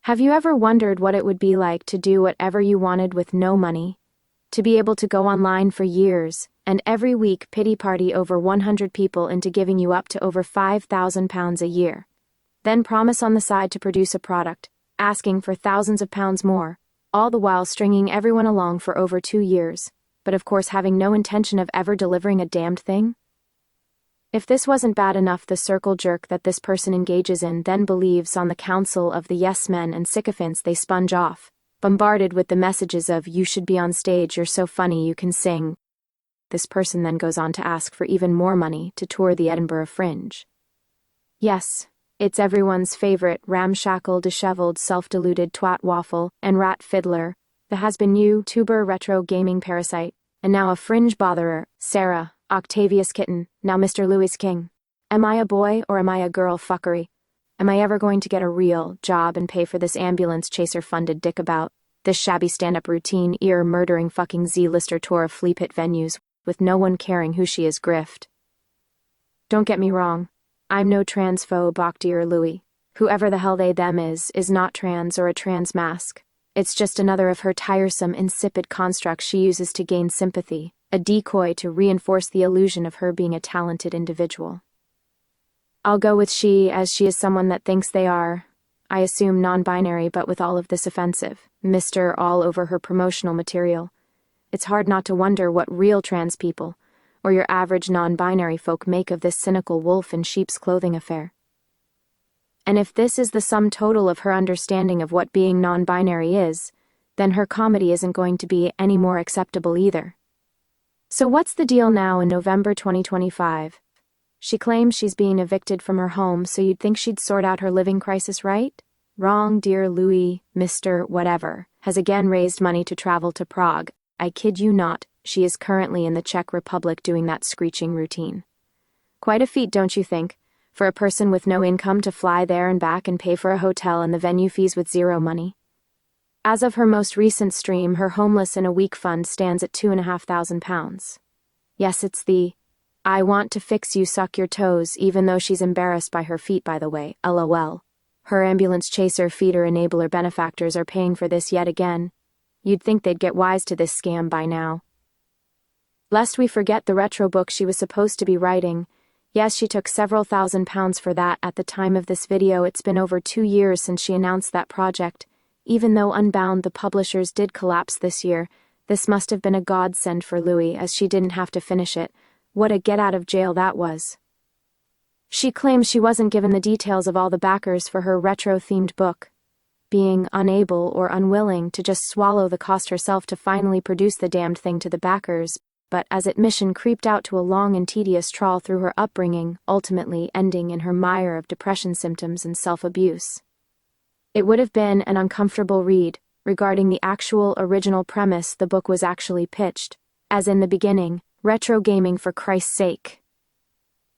Have you ever wondered what it would be like to do whatever you wanted with no money? To be able to go online for years, and every week pity party over 100 people into giving you up to over £5,000 a year. Then promise on the side to produce a product, asking for thousands of pounds more, all the while stringing everyone along for over 2 years, but of course having no intention of ever delivering a damned thing? If this wasn't bad enough, the circle jerk that this person engages in then believes on the counsel of the yes-men and sycophants they sponge off, bombarded with the messages of "you should be on stage, you're so funny, you can sing." This person then goes on to ask for even more money to tour the Edinburgh Fringe. Yes, it's everyone's favorite ramshackle, disheveled, self-deluded twat waffle and rat fiddler, the has-been YouTuber retro gaming parasite, and now a fringe botherer, Sarah Octavius Kitten, now Mr. Louis King. Am I a boy or am I a girl fuckery? Am I ever going to get a real job and pay for this ambulance chaser-funded dickabout, this shabby stand-up routine, ear-murdering fucking Z-lister tour of flea pit venues, with no one caring who she is grift? Don't get me wrong, I'm no transphobe, dear Louis. Whoever the hell they them is not trans or a trans mask. It's just another of her tiresome, insipid constructs she uses to gain sympathy, a decoy to reinforce the illusion of her being a talented individual. I'll go with she, as she is someone that thinks they are, I assume, non-binary, but with all of this offensive Mr. all over her promotional material, it's hard not to wonder what real trans people, or your average non-binary folk, make of this cynical wolf in sheep's clothing affair. And if this is the sum total of her understanding of what being non-binary is, then her comedy isn't going to be any more acceptable either. So what's the deal now in November 2025? She claims she's being evicted from her home, so you'd think she'd sort out her living crisis, right? Wrong, dear Louis. Mr. Whatever has again raised money to travel to Prague. I kid you not, she is currently in the Czech Republic doing that screeching routine. Quite a feat, don't you think, for a person with no income to fly there and back and pay for a hotel and the venue fees with zero money? As of her most recent stream, her Homeless in a Week fund stands at £2,500. Yes, it's the "I want to fix you, suck your toes," even though she's embarrassed by her feet, by the way, lol. Her ambulance chaser, feeder, enabler benefactors are paying for this yet again. You'd think they'd get wise to this scam by now. Lest we forget the retro book she was supposed to be writing. Yes, she took several £1,000s for that at the time of this video. It's been over 2 years since she announced that project. Even though Unbound, the publishers, did collapse this year, this must have been a godsend for Louis, as she didn't have to finish it. What a get-out-of-jail that was. She claims she wasn't given the details of all the backers for her retro-themed book, being unable or unwilling to just swallow the cost herself to finally produce the damned thing to the backers, but as admission creeped out to a long and tedious trawl through her upbringing, ultimately ending in her mire of depression symptoms and self-abuse. It would have been an uncomfortable read, regarding the actual original premise the book was actually pitched, as in the beginning, retro gaming for Christ's sake.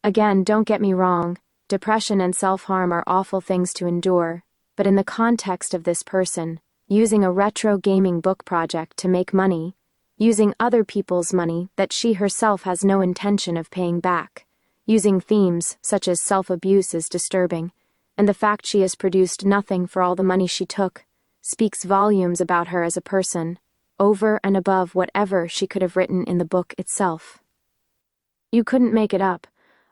Again, don't get me wrong, depression and self-harm are awful things to endure, but in the context of this person, using a retro gaming book project to make money, using other people's money that she herself has no intention of paying back, using themes such as self-abuse is disturbing, and the fact she has produced nothing for all the money she took speaks volumes about her as a person, over and above whatever she could have written in the book itself. You couldn't make it up.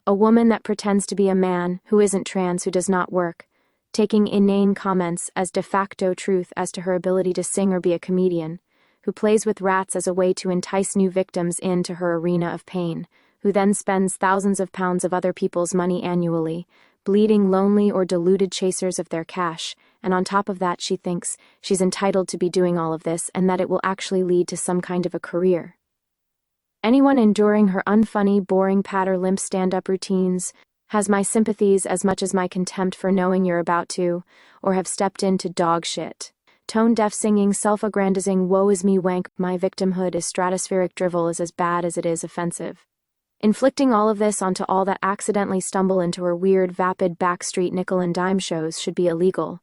A woman that pretends to be a man who isn't trans, who does not work, taking inane comments as de facto truth as to her ability to sing or be a comedian, who plays with rats as a way to entice new victims into her arena of pain, who then spends thousands of pounds of other people's money annually, bleeding lonely or deluded chasers of their cash, and on top of that she thinks she's entitled to be doing all of this and that it will actually lead to some kind of a career. Anyone enduring her unfunny, boring, patter-limp stand-up routines has my sympathies as much as my contempt for knowing you're about to, or have stepped into dog shit. Tone-deaf singing, self-aggrandizing, woe-is-me wank, my victimhood is stratospheric drivel is as bad as it is offensive. Inflicting all of this onto all that accidentally stumble into her weird, vapid backstreet nickel and dime shows should be illegal.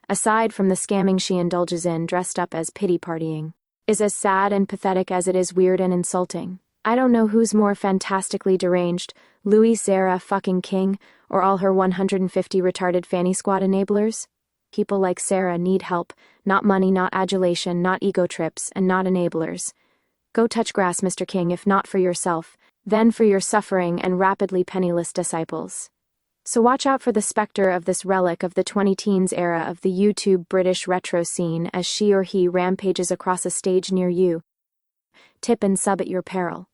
Aside from the scamming she indulges in dressed up as pity partying, is as sad and pathetic as it is weird and insulting. I don't know who's more fantastically deranged, Louis Sarah fucking King, or all her 150 retarded fanny squad enablers. People like Sarah need help, not money, not adulation, not ego trips, and not enablers. Go touch grass, Mr. King, if not for yourself, then for your suffering and rapidly penniless disciples. So watch out for the specter of this relic of the 20-teens era of the YouTube British retro scene as she or he rampages across a stage near you. Tip and sub at your peril.